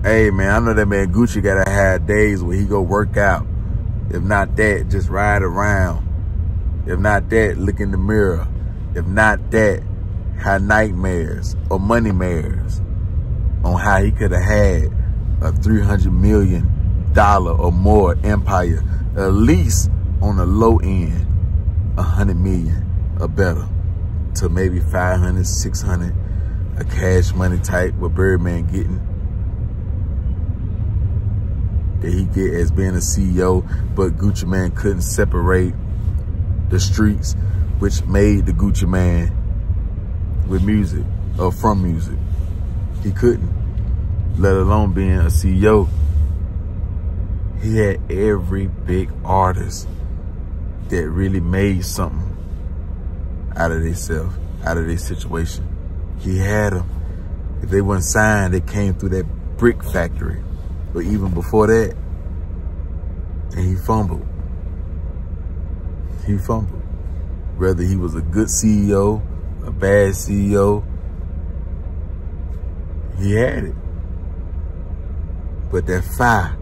Hey, man, I know that man Gucci gotta have days where he go work out. If not that, just ride around. If not that, look in the mirror. If not that, have nightmares or money mares on how he could have had a $300 million or more empire, at least on the low end, 100 million or better, to maybe 500, 600, a cash money type what Birdman getting, that he get as being a CEO, but Gucci Mane couldn't separate the streets, which made the Gucci Mane with music or from music. He couldn't, let alone being a CEO. He had every big artist that really made something out of themselves, out of their situation. He had them. If they weren't signed, they came through that brick factory. But even before that, and he fumbled. He fumbled. Whether he was a good CEO, a bad CEO, he had it. But that fire,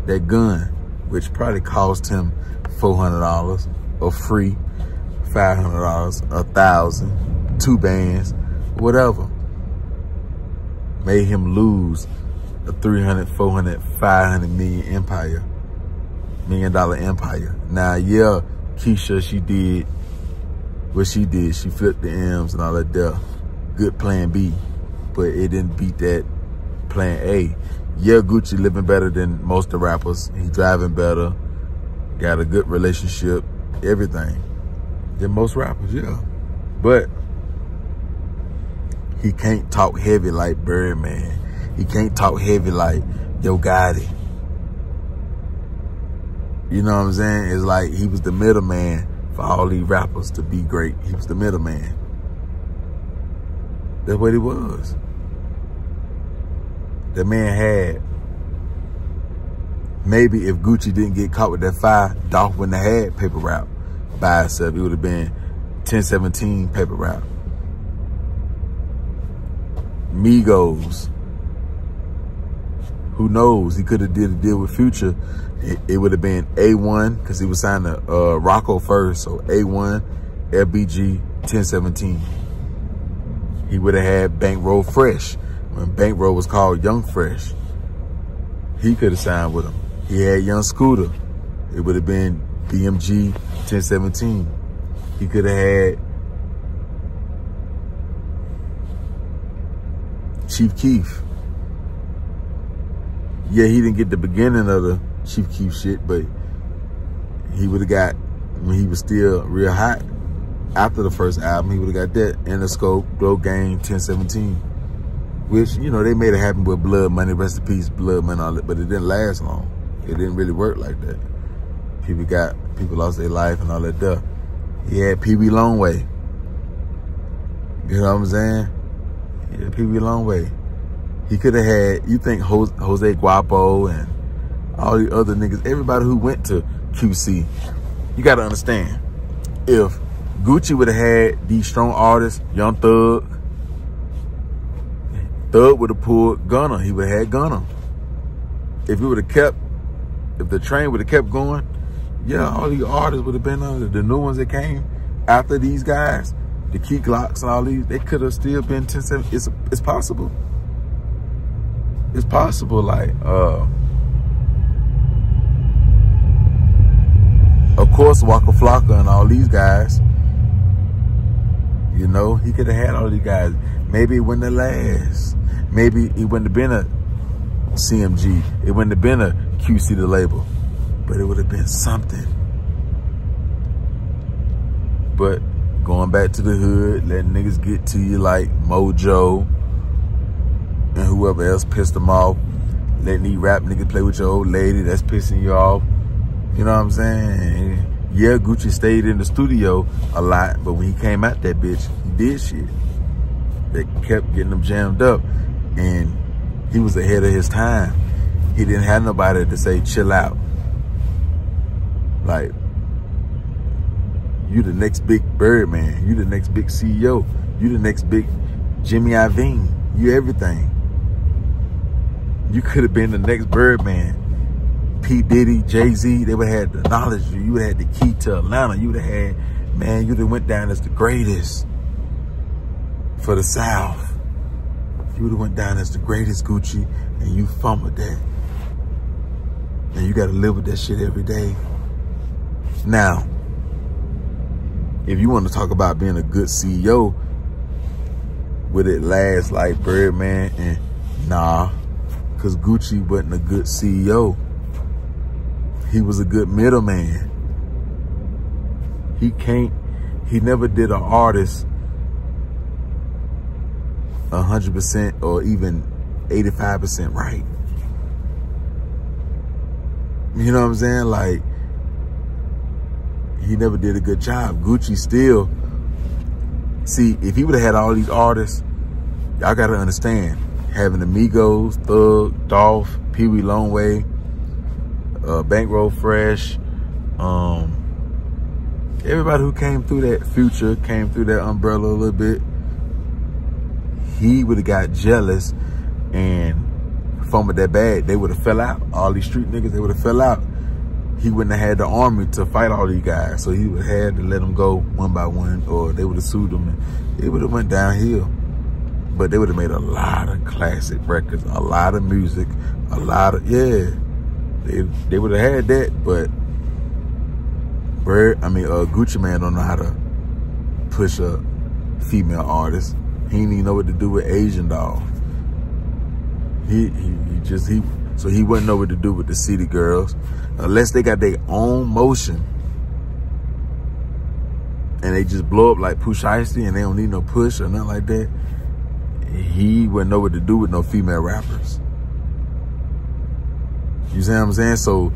that gun, which probably cost him $400 or free, $500, 1,000, 2 bands, whatever, made him lose a 300, 400, 500 million $1 million empire. Now, yeah, Keisha, she did what she did. She flipped the M's and all that there. Good plan B, but it didn't beat that plan A. Yeah, Gucci living better than most of the rappers. He driving better, got a good relationship, everything, than most rappers, yeah. But he can't talk heavy like Birdman. He can't talk heavy like Yo Gotti. You know what I'm saying? It's like he was the middleman for all these rappers to be great. He was the middleman. That's what he was. The man had, maybe if Gucci didn't get caught with that fire, Dolph wouldn't have had Paper Route by itself. It would have been 1017 Paper Route. Migos, who knows? He could have did a deal with Future. It would have been A1, because he was signed to Rocco first. So A1, LBG, 1017. He would have had Bankroll Fresh when Bankroll was called Young Fresh. He could have signed with him. He had Young Scooter. It would have been BMG 1017. He could have had Chief Keef. Yeah, he didn't get the beginning of the Chief Keef shit, but he would have got, when he was still real hot, after the first album, he would have got that. Interscope, Blow Gang, 1017. Which, you know, they made it happen with Blood Money, rest in peace, Blood Money, all that, but it didn't last long. It didn't really work like that. People lost their life and all that stuff. He had PB Longway. You know what I'm saying? Yeah, PB Longway. He could have had, you think Jose Guapo and all the other niggas, everybody who went to QC, you got to understand, if Gucci would have had these strong artists, Young Thug would have pulled Gunna. He would have had Gunna. If he would have kept, if the train would have kept going, yeah, all these artists would have been on the new ones that came after these guys, the Key Glocks and all these, they could have still been 10-7. It's possible. It's possible, like, of course, Waka Flocka and all these guys, you know, he could have had all these guys. Maybe it wouldn't have last. Maybe it wouldn't have been a CMG. It wouldn't have been a QC the label. But it would have been something. But going back to the hood, letting niggas get to you like Mojo and whoever else pissed them off. Letting these rap niggas play with your old lady, that's pissing you off. You know what I'm saying? Yeah, Gucci stayed in the studio a lot, but when he came out that bitch, he did shit. They kept getting him jammed up, and he was ahead of his time. He didn't have nobody to say, chill out. Like, you the next big Birdman. You the next big CEO. You the next big Jimmy Iovine. You everything. You could have been the next Birdman. P. Diddy, Jay-Z, they would have had the knowledge. You would have had the key to Atlanta. You would have had, man, you would have went down as the greatest for the South. You would have went down as the greatest, Gucci, and you fumbled that. And you got to live with that shit every day. Now, if you want to talk about being a good CEO, would it last like Birdman? And nah, because Gucci wasn't a good CEO. He was a good middleman. He never did an artist 100% or even 85% right. You know what I'm saying? Like, he never did a good job. Gucci still, see, if he would have had all these artists, y'all got to understand, having the Migos, Thug, Dolph, Pee Wee Longway, Bankroll Fresh, everybody who came through that, Future, came through that umbrella a little bit, he would have got jealous and fumbled that bag. They would have fell out. All these street niggas, they would have fell out. He wouldn't have had the army to fight all these guys. So he would have had to let them go one by one, or they would have sued them and it would have went downhill. But they would have made a lot of classic records, a lot of music, a lot of, yeah. They would have had that, but Gucci Mane don't know how to push a female artist. He didn't even know what to do with Asian Doll. So he wouldn't know what to do with the city girls unless they got their own motion and they just blow up like Push Icy and they don't need no push or nothing like that. He wouldn't know what to do with no female rappers. You see what I'm saying? So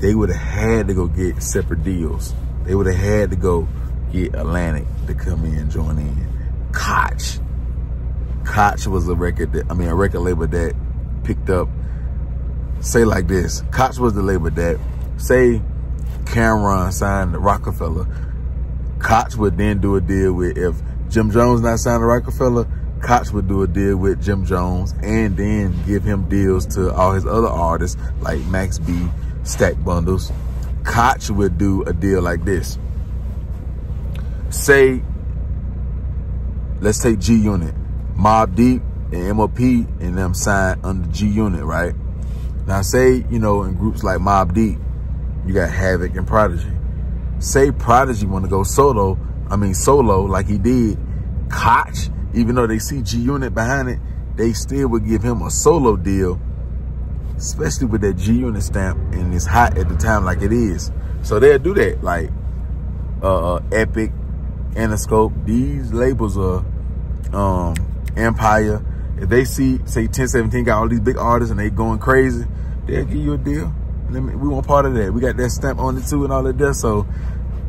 they would have had to go get separate deals. They would have had to go get Atlantic to come in and join in. Koch was a record label that picked up, say like this, Koch was the label that, say Cameron signed to Rockefeller, Koch would then do a deal with, if Jim Jones not signed to Rockefeller, Koch would do a deal with Jim Jones and then give him deals to all his other artists like Max B, Stack Bundles. Koch would do a deal like this. Say, let's take G Unit. Mobb Deep and MOP and them signed under G Unit, right? Now say, you know, in groups like Mobb Deep, you got Havoc and Prodigy. Say Prodigy want to go solo like he did. Koch, even though they see G Unit behind it, they still would give him a solo deal, especially with that G Unit stamp, and it's hot at the time like it is. So they'll do that, like Epic, Interscope, these labels are Empire. If they see, say 1017 got all these big artists and they going crazy, they'll give you a deal. We want part of that. We got that stamp on it too and all that there. So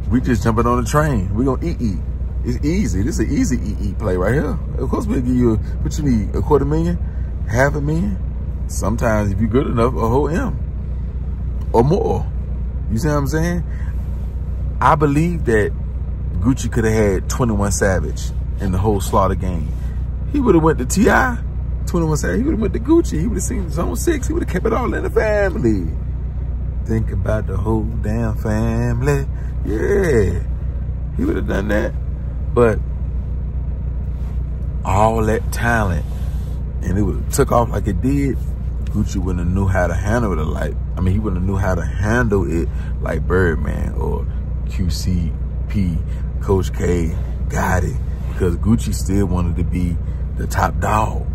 we just jumping on the train. We gonna eat. It's easy. This is an easy eat play right here. Of course we'll give you, what you need, $250,000, $500,000. Sometimes if you're good enough, a whole M or more. You see what I'm saying? I believe that Gucci could have had 21 Savage in the whole Slaughter game. He would have went to T.I., 21 Savage. He would have went to Gucci. He would have seen Zone 6. He would have kept it all in the family. Think about the whole damn family. Yeah, he would have done that. But all that talent, and it would have took off like it did, Gucci wouldn't have knew how to handle it like, he wouldn't have knew how to handle it like Birdman or QCP, Coach K, Gotti, because Gucci still wanted to be the top dog.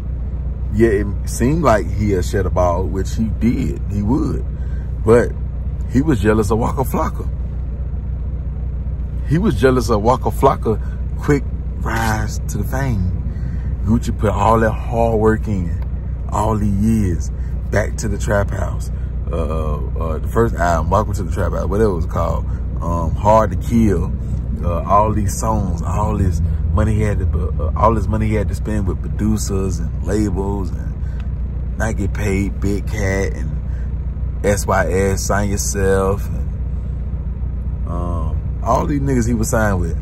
Yeah, it seemed like he had shed a ball, which he did, he would, but he was jealous of Waka Flocka. He was jealous of Waka Flocka quick rise to the fame. Gucci put all that hard work in, all these years, back to the Trap House. The first album, Welcome to the Trap House, whatever it was called, Hard to Kill, all these songs, all this money he had to spend with producers and labels and not get paid, Big Cat and SYS, Sign Yourself, and all these niggas he was signed with.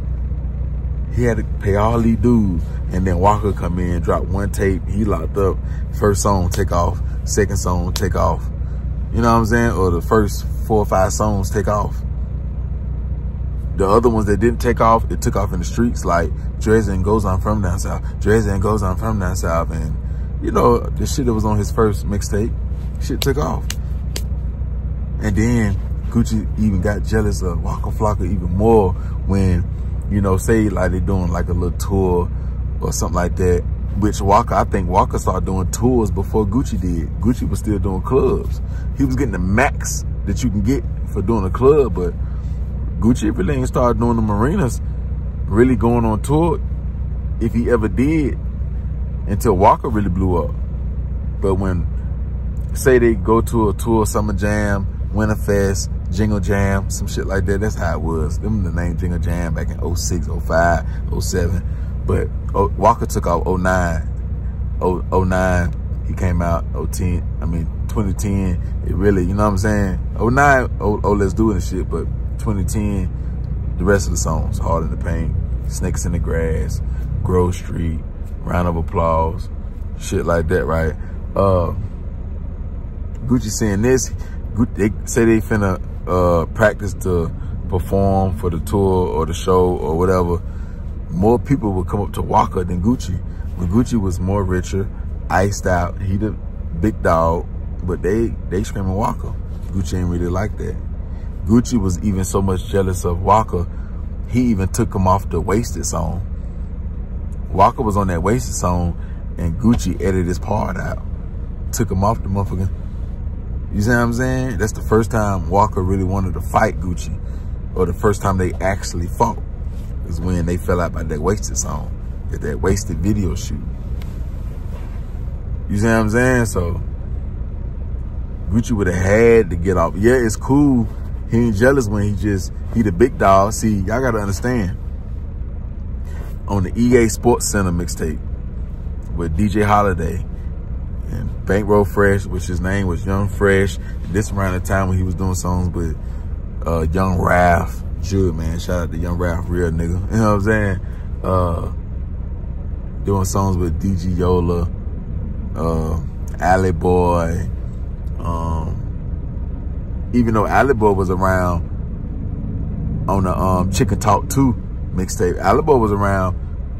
He had to pay all these dues, and then Walker come in, drop one tape, he locked up, first song take off, second song take off. You know what I'm saying? Or the first 4 or 5 songs take off. The other ones that didn't take off, it took off in the streets, like Drizzy and Goes On From Down South, Drizzy and Goes On From Down South, and you know, the shit that was on his first mixtape, shit took off. And then Gucci even got jealous of Waka Flocka even more when, you know, say like they doing like a little tour or something like that, which Waka, I think Waka started doing tours before Gucci did. Gucci was still doing clubs. He was getting the max that you can get for doing a club, but Gucci really ain't started doing the marinas, really going on tour, if he ever did, until Walker really blew up. But when, say they go to a tour, Summer Jam, Winterfest, Jingle Jam, some shit like that, that's how it was. Them the name Jingle Jam back in 06, 05, 07. But Walker took off 09. 09, he came out 2010, it really, you know what I'm saying? 09, Let's Do It and shit, but 2010, the rest of the songs, Hard in the Paint, Snakes in the Grass, Grove Street, Round of Applause, shit like that, right? Gucci saying this, they say they finna practice to perform for the tour or the show or whatever. More people would come up to Walker than Gucci. When Gucci was more richer, iced out, he the big dog, but they screaming Walker. Gucci ain't really like that. Gucci was even so much jealous of Walker, he even took him off the Wasted song. Walker was on that Wasted song, and Gucci edited his part out. Took him off the motherfucker. You see what I'm saying? That's the first time Walker really wanted to fight Gucci, or the first time they actually fought, is when they fell out by that Wasted song, at that Wasted video shoot. You see what I'm saying? So Gucci would have had to get off. Yeah, it's cool. He ain't jealous when he the big dog. See, y'all gotta understand. On the EA Sports Center mixtape with DJ Holiday and Bankroll Fresh, which his name was Young Fresh. This around the time when he was doing songs with Young Ralph. Jude, man, shout out to Young Ralph, real nigga. You know what I'm saying? Doing songs with DG Yola, Alley Boy. Even though Alley Boy was around on the Chicken Talk 2 mixtape, Alley Boy was around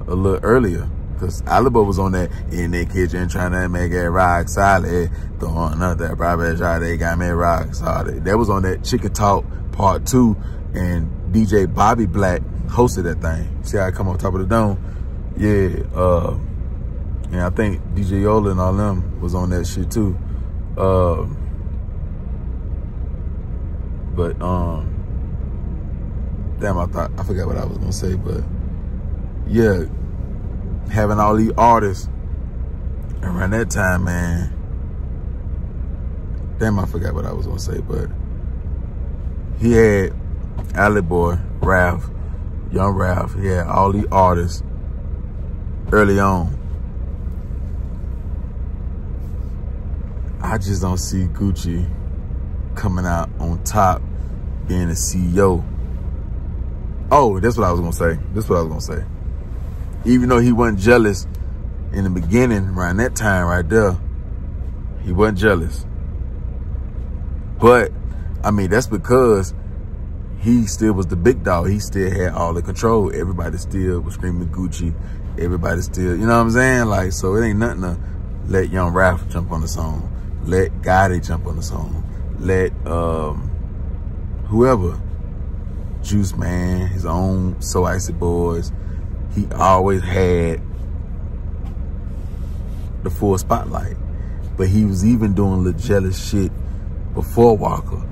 a little earlier, because Alley Boy was on that in their kitchen trying to make it rock solid, throwing up that private shot, they got me rock solid. That was on that Chicken Talk Part 2, and DJ Bobby Black hosted that thing. See how I come on top of the dome? Yeah, and I think DJ Yola and all them was on that shit too. But damn, I forgot what I was gonna say, but yeah, having all these artists around that time, man. Damn, I forgot what I was gonna say, but he had Alley Boy, Ralph, Young Ralph. He had all these artists early on. I just don't see Gucci coming out on top, being a CEO. Oh, that's what I was gonna say. That's what I was gonna say. Even though he wasn't jealous in the beginning, around that time right there, he wasn't jealous. But, I mean, that's because he still was the big dog. He still had all the control. Everybody still was screaming Gucci. Everybody still, you know what I'm saying? Like, so it ain't nothing to let Young Ralph jump on the song. Let Gotti jump on the song. Let whoever, Juice Man, his own So Icy Boys, he always had the full spotlight. But he was even doing little jealous shit before Walker.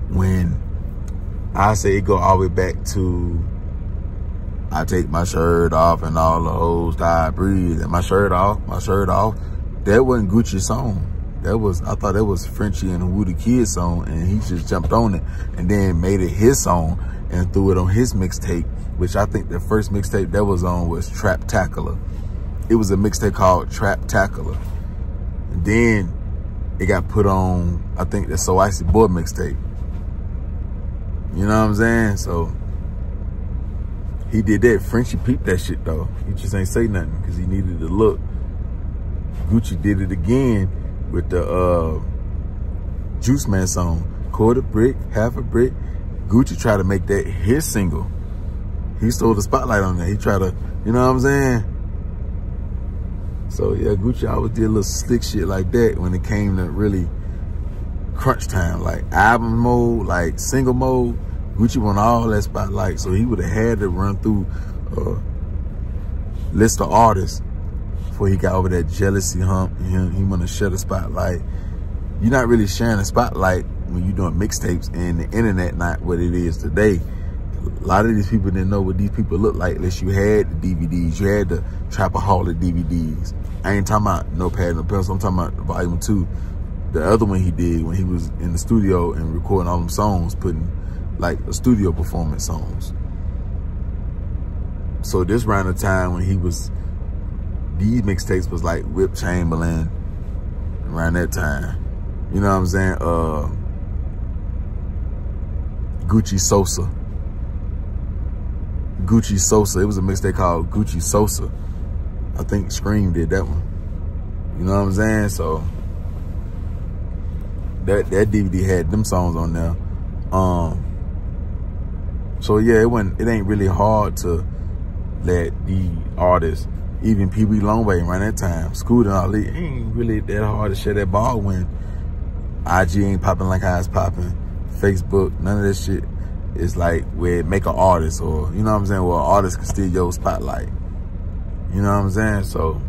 When I say it go all the way back to I take my shirt off and all the hoes die breathe, and my shirt off. That wasn't Gucci's song. That was, I thought that was Frenchie and the Woody Kid song, and he just jumped on it and then made it his song and threw it on his mixtape, which I think the first mixtape that was on was Trap-tacular. It was a mixtape called Trap-tacular. And then it got put on, I think, the So Icy Boy mixtape. You know what I'm saying? So he did that. Frenchie peeped that shit though. He just ain't say nothing because he needed to look. Gucci did it again with the Juice Man song. Quarter brick, half a brick. Gucci tried to make that his single. He stole the spotlight on that. He tried to, you know what I'm saying? So yeah, Gucci always did a little slick shit like that when it came to really crunch time, like album mode, like single mode. Gucci won all that spotlight, so he would have had to run through a list of artists before he got over that jealousy hump. He want to share the spotlight. You're not really sharing the spotlight when you're doing mixtapes and the internet not what it is today. A lot of these people didn't know what these people look like unless you had the DVDs. You had the Trapaholic DVDs. I ain't talking about No Pad, No Pencil. I'm talking about Volume 2. The other one he did when he was in the studio and recording all them songs, putting like a studio performance songs. So this round of time when he was, these mixtapes was like Whip Chamberlain around that time. You know what I'm saying? Gucci Sosa. Gucci Sosa. It was a mixtape called Gucci Sosa. I think Scream did that one. You know what I'm saying? So that DVD had them songs on there. So yeah, it ain't really hard to let the artists, even Pee Wee Longway around that time, Scooter and all that, it ain't really that hard to share that ball when IG ain't popping like how it's popping. Facebook, none of that shit is like where it make an artist, or you know what I'm saying, where an artist can steal your spotlight. You know what I'm saying? So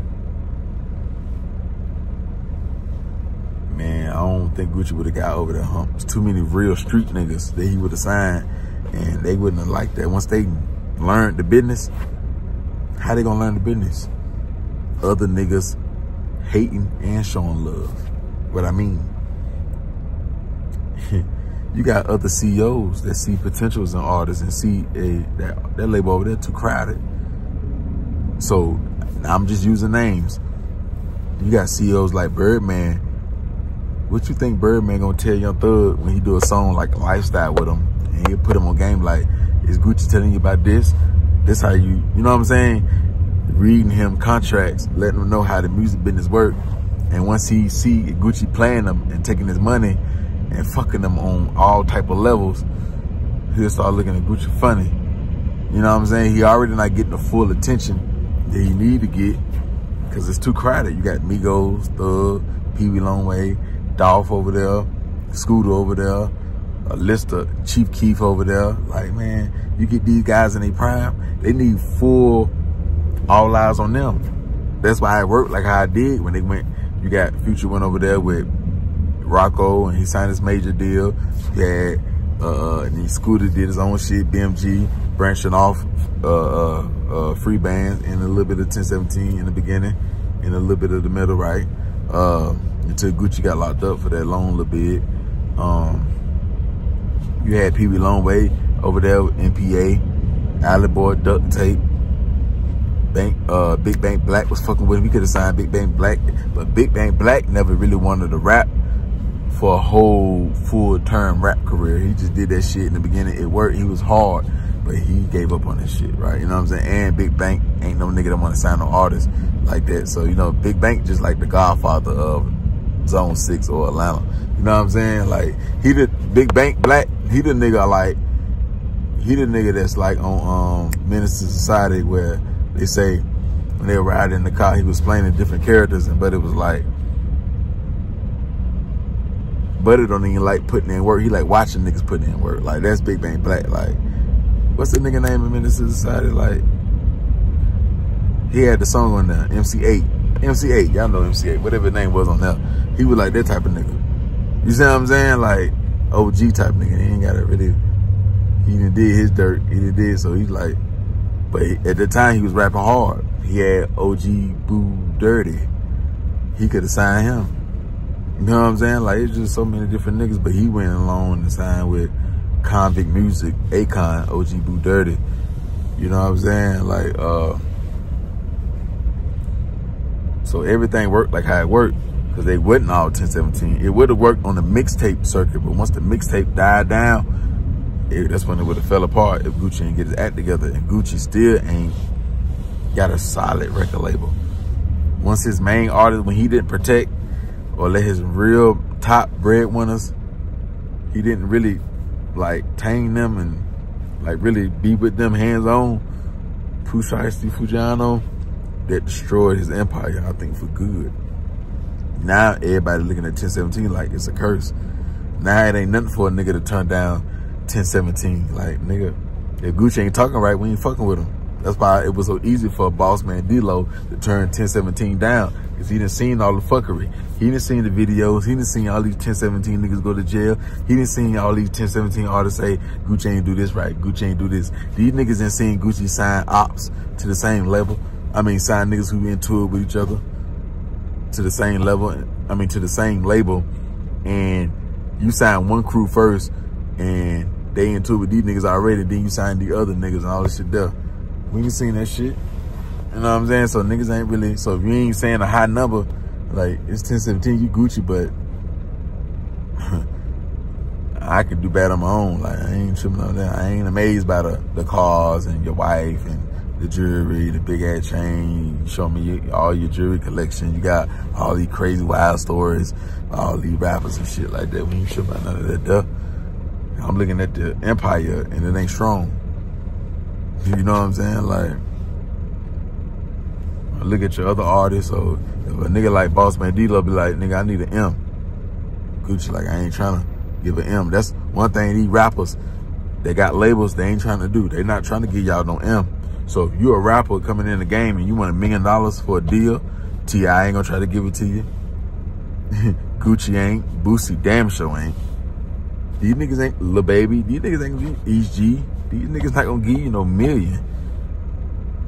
man, I don't think Gucci would have got over that hump. There's too many real street niggas that he would have signed, and they wouldn't have liked that. Once they learned the business, how they gonna learn the business? Other niggas hating and showing love. What I mean, you got other CEOs that see potentials in artists and see that label over there too crowded. So I'm just using names. You got CEOs like Birdman. What you think Birdman gonna tell Young Thug when he do a song like Lifestyle with him, and he'll put him on game like, is Gucci telling you about this? This how you know what I'm saying? Reading him contracts, letting him know how the music business work. And once he see Gucci playing them and taking his money and fucking them on all type of levels, he'll start looking at Gucci funny. You know what I'm saying? He already not getting the full attention that he need to get because it's too crowded. You got Migos, Thug, Pee Wee Longway, Dolph over there, Scooter over there, a list of Chief Keef over there. Like, man, you get these guys in their prime, they need full all eyes on them. That's why I worked like how I did when they went. You got Future went over there with Rocco and he signed his major deal. He had, and then Scooter did his own shit, BMG, branching off free bands and a little bit of 1017 in the beginning and a little bit of the middle, right? Until Gucci got locked up for that long little bit. You had Pee Wee Longway over there with NPA, Alley Boy, Duct Tape, Big Bang Black was fucking with him. He could have signed Big Bang Black, but Big Bang Black never really wanted to rap for a whole full-term rap career. He just did that shit in the beginning. It worked. He was hard, but he gave up on that shit, right? You know what I'm saying? And Big Bang ain't no nigga that want to sign no artist like that. So, you know, Big Bang just like the godfather of Zone 6 or Atlanta. You know what I'm saying? Like, he the Big Bang Black, he the nigga like, he the nigga that's like on Menace to Society where they say when they were riding in the car, he was playing different characters, but it was like, Buddy don't even like putting in work. He like watching niggas putting in work. Like, that's Big Bang Black. Like, what's the nigga name in Menace to Society? Like, he had the song on there, MC8. MC8, y'all know MC8, whatever his name was on there. He was like that type of nigga. You see what I'm saying? Like, OG type nigga. He ain't got to really, he done did his dirt. He done did, so he's like, but at the time he was rapping hard. He had OG Boo Dirty. He could have signed him. You know what I'm saying? Like, it's just so many different niggas, but he went along and signed with Convict Music, Akon, OG Boo Dirty. You know what I'm saying? Like, so everything worked like how it worked, because they wasn't all 1017. It would have worked on the mixtape circuit, but once the mixtape died down, that's when it would have fell apart if Gucci ain't get his act together. And Gucci still ain't got a solid record label. Once his main artist, when he didn't protect or let his real top breadwinners, he didn't really like tame them and like really be with them hands on. Pooh Shiesty, Fujano, that destroyed his empire, I think, for good. Now everybody looking at 1017 like it's a curse. Now it ain't nothing for a nigga to turn down 1017. Like, nigga, if Gucci ain't talking right, we ain't fucking with him. That's why it was so easy for Boss Man D-Lo to turn 1017 down, because he done seen all the fuckery. He done seen the videos. He done seen all these 1017 niggas go to jail. He done seen all these 1017 artists say, Gucci ain't do this right, Gucci ain't do this. These niggas done seen Gucci sign ops to the same level. I mean, sign niggas who into it with each other to the same level. I mean, to the same label. And you sign one crew first and they into it with these niggas already. Then you sign the other niggas and all this shit there. We ain't seen that shit. You know what I'm saying? So niggas ain't really, so if you ain't saying a high number, like it's 1017, you Gucci, but I could do bad on my own. Like, I ain't tripping on that. I ain't amazed by the cars and your wife and the jewelry, the big ass chain. You show me all your jewelry collection. You got all these crazy wild stories, all these rappers and shit like that. We ain't tripping about none of that stuff. I'm looking at the empire and it ain't strong. You know what I'm saying? Like, I look at your other artists, so if a nigga like Boss Man D-Lo be like, nigga, I need an M. Gucci like, I ain't trying to give an M. That's one thing these rappers, they got labels they ain't trying to do. They not trying to give y'all no M. So if you a rapper coming in the game and you want $1 million for a deal, T.I. ain't gonna try to give it to you. Gucci ain't. Boosie damn sure ain't. These niggas ain't, Lil Baby, these niggas ain't gonna give you EG. These niggas not gonna give you no million.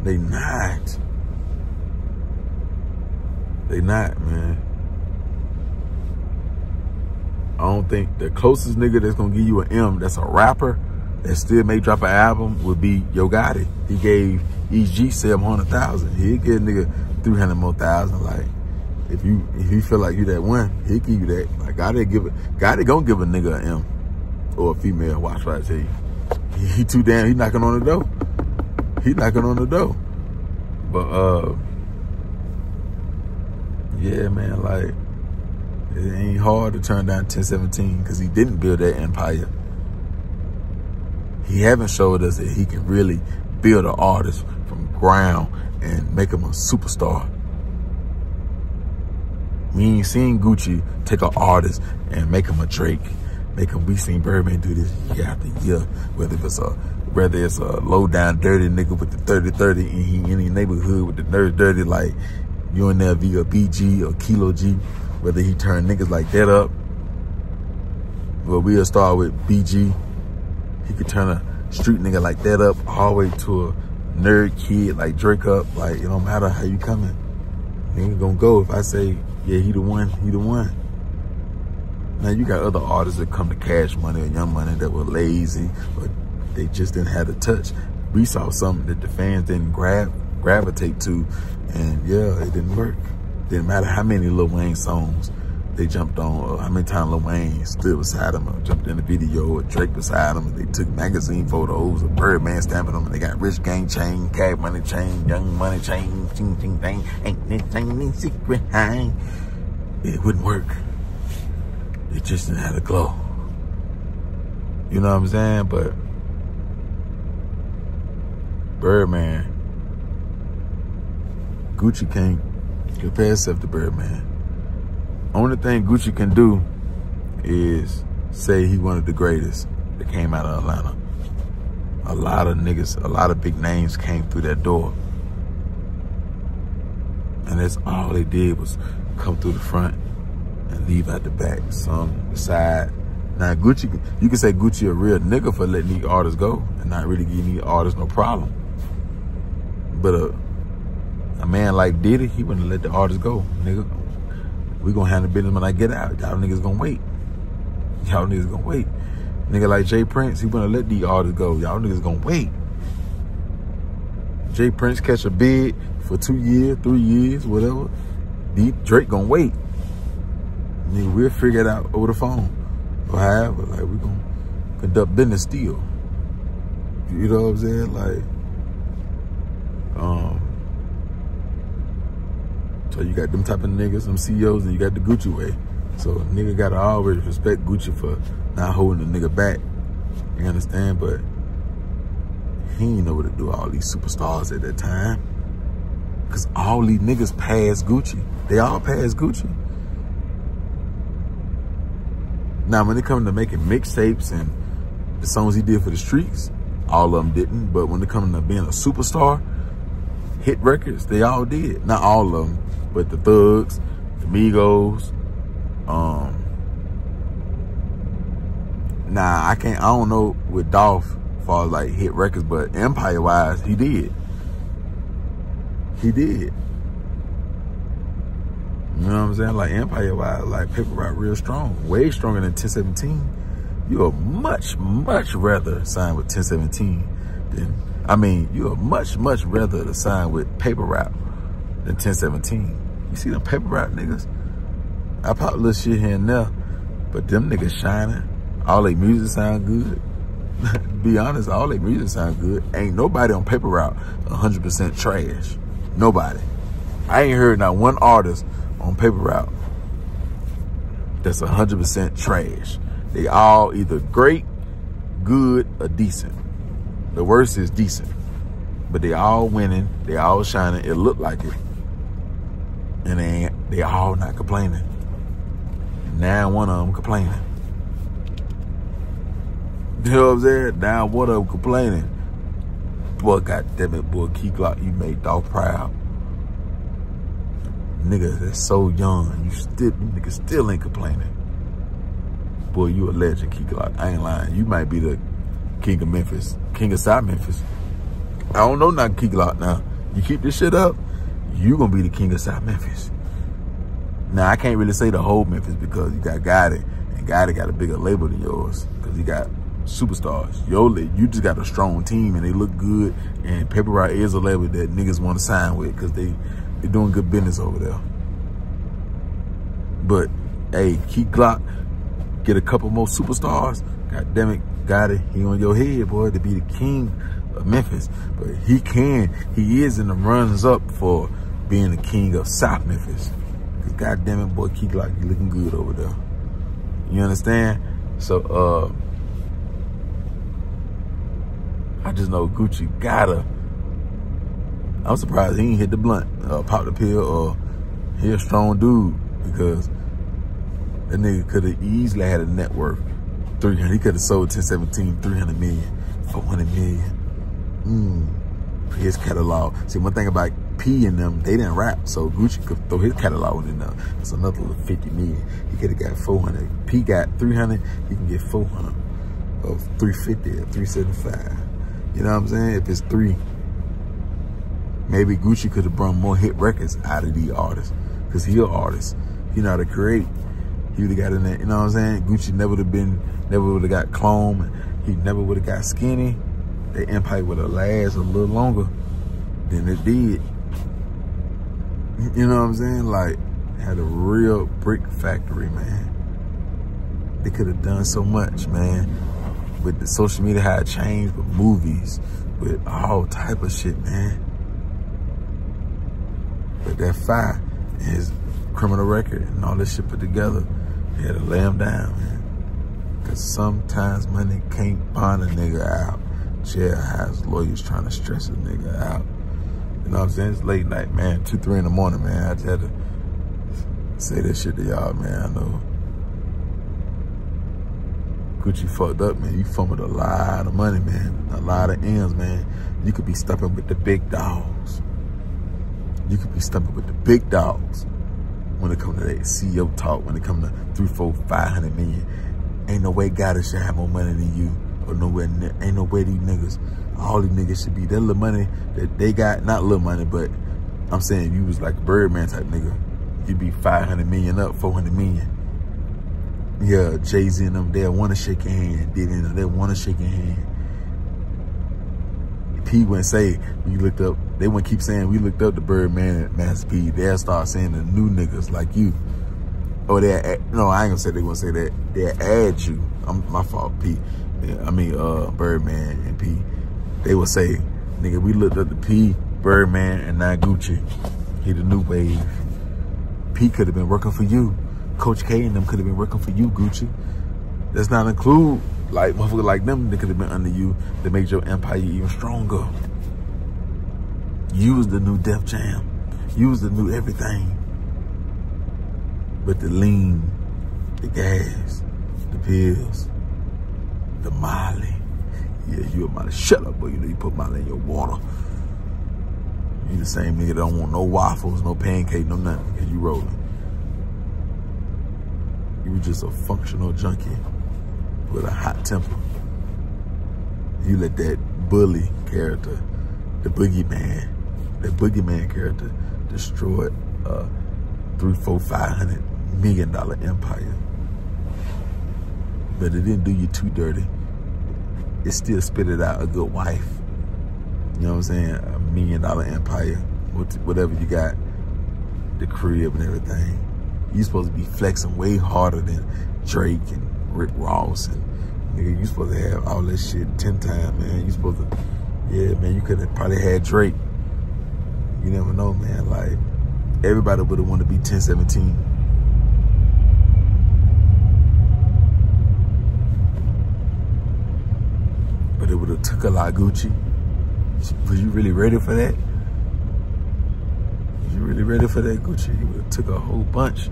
They not. They not, man. I don't think the closest nigga that's gonna give you an M that's a rapper that still may drop an album would be Yo Gotti. He gave EG 700,000. He'll give a nigga 300 more thousand. Like, if you feel like you that one, he'll give you that. Like, Gotti gonna give a nigga an M or a female. Watch what I tell you. He too damn. He knocking on the door. He knocking on the door. But yeah, man. Like, it ain't hard to turn down 1017 because he didn't build that empire. He haven't showed us that he can really build an artist from ground and make him a superstar. We ain't seen Gucci take an artist and make him a Drake. We seen Birdman do this year after year, whether it's a low down dirty nigga with the 30-30 and he in the neighborhood with the nerd dirty like UNLV or BG or Kilo G, whether he turn niggas like that up. Well, we'll start with BG. He could turn a street nigga like that up all the way to a nerd kid like Drake up. Like, it don't matter how you coming. Nigga gonna go if I say, yeah, he the one, he the one. Now, you got other artists that come to Cash Money or Young Money that were lazy, but they just didn't have the touch. We saw something that the fans didn't gravitate to, and yeah, it didn't work. Didn't matter how many Lil Wayne songs they jumped on, or how many times Lil Wayne stood beside him, or jumped in the video, or Drake beside him, and they took magazine photos of Birdman stamping them, and they got Rich Gang chain, Cash Money chain, Young Money chain, ching ching dang, ain't this thing secret hang. It wouldn't work. It just didn't have a glow. You know what I'm saying? But Birdman, Gucci can't compare himself to Birdman. Only thing Gucci can do is say he one of the greatest that came out of Atlanta. A lot of niggas, a lot of big names came through that door. And that's all they did was come through the front and leave out the back, some side. Now Gucci, you can say Gucci a real nigga for letting these artists go and not really giving these artists no problem. But a man like Diddy, he wouldn't let the artists go. Nigga, we gonna handle business when I get out. Y'all niggas gonna wait. Y'all niggas gonna wait. Nigga like Jay Prince, he wouldn't let these artists go. Y'all niggas gonna wait. Jay Prince catch a bid for 2 years, 3 years, whatever. Drake gonna wait. Nigga, we'll figure it out over the phone or however. Like, conduct business still. You know what I'm saying? Like, so you got them type of niggas, them CEOs, and you got the Gucci way. So a nigga gotta always respect Gucci for not holding the nigga back. You understand? But he ain't know what to do all these superstars at that time. Cause all these niggas passed Gucci. They all passed Gucci. Now when it comes to making mixtapes and the songs he did for the streets, all of them didn't. But when it comes to being a superstar, hit records, they all did. Not all of them, but the Thugs, the Migos. Nah, I don't know with Dolph as far as like hit records, but Empire wise, he did. He did. You know what I'm saying? Like Empire wise, like Paper Route real strong. Way stronger than 1017. You would much rather sign with 1017 than, I mean, you would much rather to sign with Paper Route than 1017. You see them Paper Route niggas? I pop little shit here and there, but them niggas shining. All their music sound good. Be honest, all their music sound good. Ain't nobody on Paper Route 100% trash. Nobody. I ain't heard not one artist on Paper Route that's 100% trash. They all either great, good, or decent. The worst is decent. But they all winning, they all shining, it look like it. And they all not complaining. Now one of them complaining. You know what I'm saying? Now one of them complaining. Boy, goddamn it, boy, Key Glock, you made Dolph proud. Niggas that's so young, you niggas still ain't complaining. Boy, you a legend, Key Glock. I ain't lying. You might be the king of Memphis, king of South Memphis. I don't know nothing, Key Glock. Now, you keep this shit up, you gonna be the king of South Memphis. Now, I can't really say the whole Memphis because you got Gotti, and Gotti got a bigger label than yours because he got superstars. You just got a strong team and they look good, and Paper Route is a label that niggas want to sign with because they're doing good business over there. But, hey, Key Glock, get a couple more superstars. God damn it, Gotti, he on your head, boy, to be the king of Memphis. But he is in the runs up for being the king of South Memphis. Because God damn it, boy, Key Glock, you looking good over there. You understand? So, I just know Gucci gotta. I'm surprised he ain't hit the blunt, pop the pill, or he a strong dude, because that nigga could have easily had a net worth 300. He could have sold 1017, 300 million, 400 million. His catalog. See, one thing about P and them, they didn't rap, so Gucci could throw his catalog in there. It's another 50 million. He could have got 400. P got 300. He can get 400 of 350 or 375. You know what I'm saying? If it's 3, maybe Gucci could have brought more hit records out of these artists, because he an artist. He know how to create. He would have got in there. You know what I'm saying? Gucci never would have got cloned. He never would have got skinny. The empire would have lasted a little longer than it did. You know what I'm saying? Like, had a real brick factory, man. They could have done so much, man. With the social media, how it changed, with movies, with all type of shit, man. But that fire, his criminal record and all this shit put together, they had to lay him down, man. Because sometimes money can't bond a nigga out. Jailhouse lawyers trying to stress a nigga out. You know what I'm saying? It's late night, man. 2, 3 in the morning, man. I just had to say that shit to y'all, man. I know Gucci fucked up, man. You fumbled a lot of money, man. A lot of M's, man. You could be stumping with the big dogs. You could be stumping with the big dogs when it comes to that CEO talk, when it comes to 3, 4, 500 million. Ain't no way Gotti should have more money than you. Or nowhere, ain't no way these niggas, all these niggas should be. That little money that they got, not little money, but I'm saying you was like a Birdman type nigga. You'd be 500 million up, 400 million. Yeah, Jay-Z and them, they'll want to shake your hand. They'll want to shake your hand. P wouldn't say, we looked up, they wouldn't keep saying, we looked up the Birdman and Master P. They'll start saying the new niggas like you. Or no, I ain't gonna say they gonna say that. They'll add you. My fault, P. Yeah, I mean, Birdman and P. They would say, nigga, we looked up to P, Birdman, and now Gucci. He the new wave. P could have been working for you. Coach K and them could have been working for you, Gucci. Let's not include like motherfuckers like them that could have been under you that made your empire even stronger. You was the new Def Jam. You was the new everything. But the lean, the gas, the pills, the Molly. Yeah, you a Molly. Shut up, boy. You know you put Molly in your water. You the same nigga that don't want no waffles, no pancake, no nothing. Cause you rolling. You were just a functional junkie with a hot temper. You let that bully character, the boogeyman, that boogeyman character destroyed a $300, $400, $500 million empire. But it didn't do you too dirty. It still spitted out a good wife. You know what I'm saying? $1 million empire, whatever you got, the crib and everything. You supposed to be flexing way harder than Drake and Rick Ross and nigga. You supposed to have all that shit 10 times, man. You supposed to, yeah, man. You could have probably had Drake. You never know, man. Like everybody would have wanted to be 1017. But it would have took a lot, Gucci. Was you really ready for that? Was you really ready for that, Gucci? You would have took a whole bunch.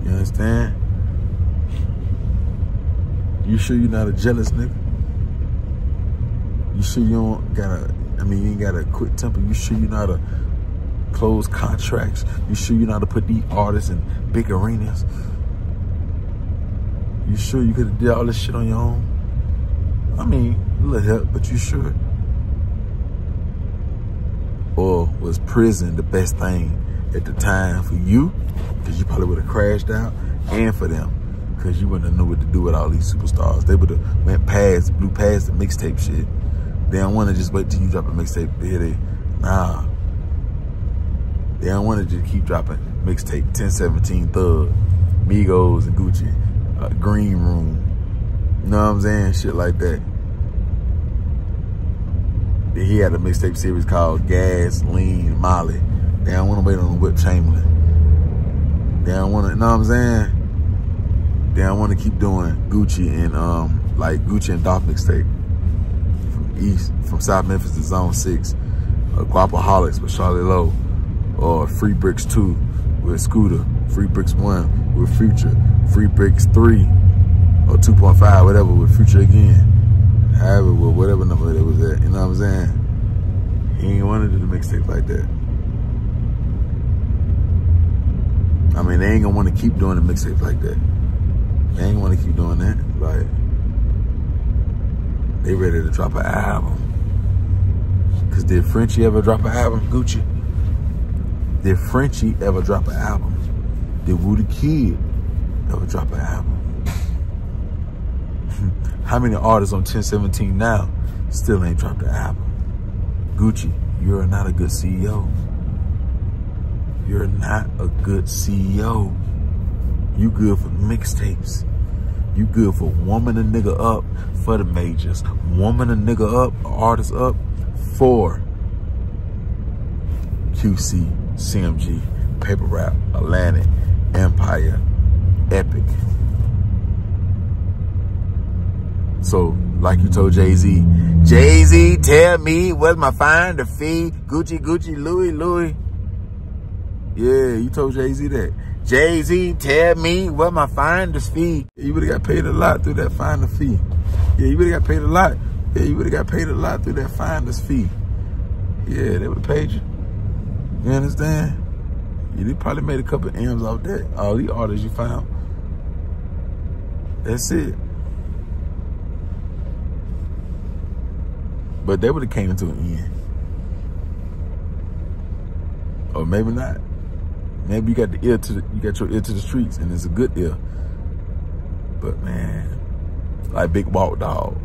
You understand? You sure you're not a jealous nigga? You sure you don't gotta, I mean, you ain't got a quick temper? You sure you know how to close contracts? You sure you know how to put these artists in big arenas? You sure you could have did all this shit on your own? I mean, a little help, but you sure? Or was prison the best thing at the time for you? Because you probably would have crashed out, and for them, because you wouldn't have knew what to do with all these superstars. They would have blew past the mixtape shit. They don't want to just wait till you drop a mixtape to hit it. Nah. They don't want to just keep dropping mixtape 1017 Thug, Migos and Gucci, Green Room. You know what I'm saying? Shit like that. Then he had a mixtape series called Gas, Lean, Molly. They don't want to wait on Whip Chamberlain. They don't want to, you know what I'm saying? They don't want to keep doing Gucci and like Gucci and Dolph mixtape. From South Memphis to Zone 6, Guapaholics with Charlie Lowe, or Free Bricks 2 with Scooter, Free Bricks 1 with Future, Free Bricks 3 or 2.5, whatever, with Future again. However, with whatever number that was at, you know what I'm saying? He ain't want to do the mixtape like that. I mean, they ain't gonna want to keep doing the mixtape like that. They ain't want to keep doing that. Like, they ready to drop an album. Cause did Frenchie ever drop an album, Gucci? Did Frenchie ever drop an album? Did Woody Kid ever drop an album? How many artists on 1017 now still ain't dropped an album? Gucci, you're not a good CEO. You're not a good CEO. You good for mixtapes. You good for warming a nigga up for the majors. Warming a nigga up, artist up for QC, CMG, Paper Rap, Atlantic, Empire, Epic. So, like you told Jay-Z, Jay-Z, tell me what's my find, the fee, Gucci, Gucci, Louis, Louis. Yeah, you told Jay-Z that. Jay-Z, tell me what my finder's fee. You would have got paid a lot through that finder fee. Yeah, you would have got paid a lot. Yeah, you would have got paid a lot through that finder's fee. Yeah, they would have paid you. You understand? Yeah, they probably made a couple of M's off that. All these artists you found. That's it. But they would have came into an end. Or maybe not. Maybe you got the ear to the, you got your ear to the streets, and it's a good ear. But man, like Big Walk Dog,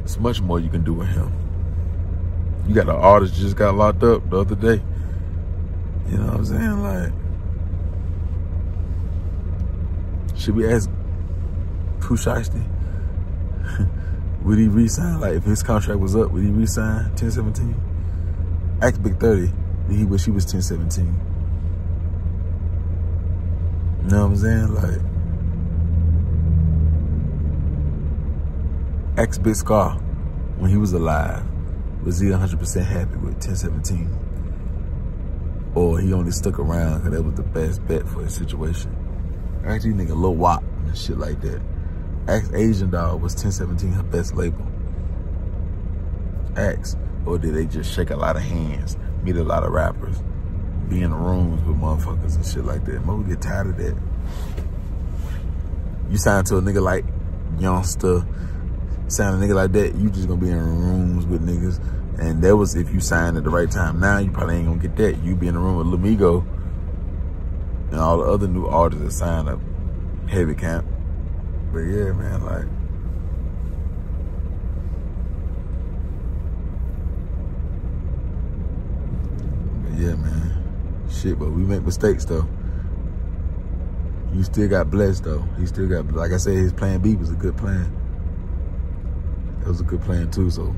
it's much more you can do with him. You got an artist just got locked up the other day. You know what I'm saying? Like, should we ask Pooh Shiesty? Would he resign? Like, if his contract was up, would he resign 1017? Ask Big 30. He wish he was 1017. You know what I'm saying? Like, ask Big Scar when he was alive. Was he 100% happy with 1017? Or he only stuck around because that was the best bet for his situation? Ask these nigga Lil Wop and shit like that. Ask Asian Dog, was 1017 her best label? Ask. Or did they just shake a lot of hands, meet a lot of rappers, be in the rooms with motherfuckers and shit like that? Mo get tired of that. You sign to a nigga like Youngster, sign a nigga like that, you just gonna be in rooms with niggas. And that was if you signed at the right time. Now you probably ain't gonna get that. You be in the room with Lamigo and all the other new artists that signed up Heavy Camp. But yeah, man, like, yeah, man. Shit, but we make mistakes, though. You still got blessed, though. He still got, like I said, his plan B was a good plan. That was a good plan, too, so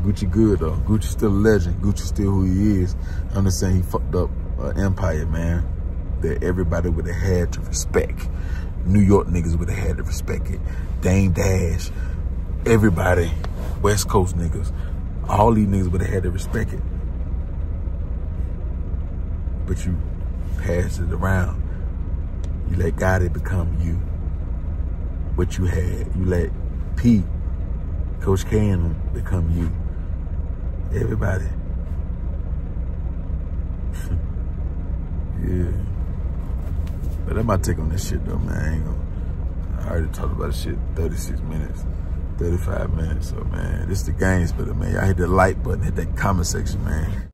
Gucci good, though. Gucci still a legend. Gucci still who he is. I'm just saying he fucked up Empire, man, that everybody would have had to respect. New York niggas would have had to respect it. Dame Dash, everybody, West Coast niggas, all these niggas would have had to respect it. But you pass it around. You let Gotti become you. What you had. You let P, Coach K and them become you. Everybody. Yeah. But that my take on this shit though, man. I already talked about this shit 36 minutes, 35 minutes. So man, this the Game Splitter, man. Y'all hit the like button, hit that comment section, man.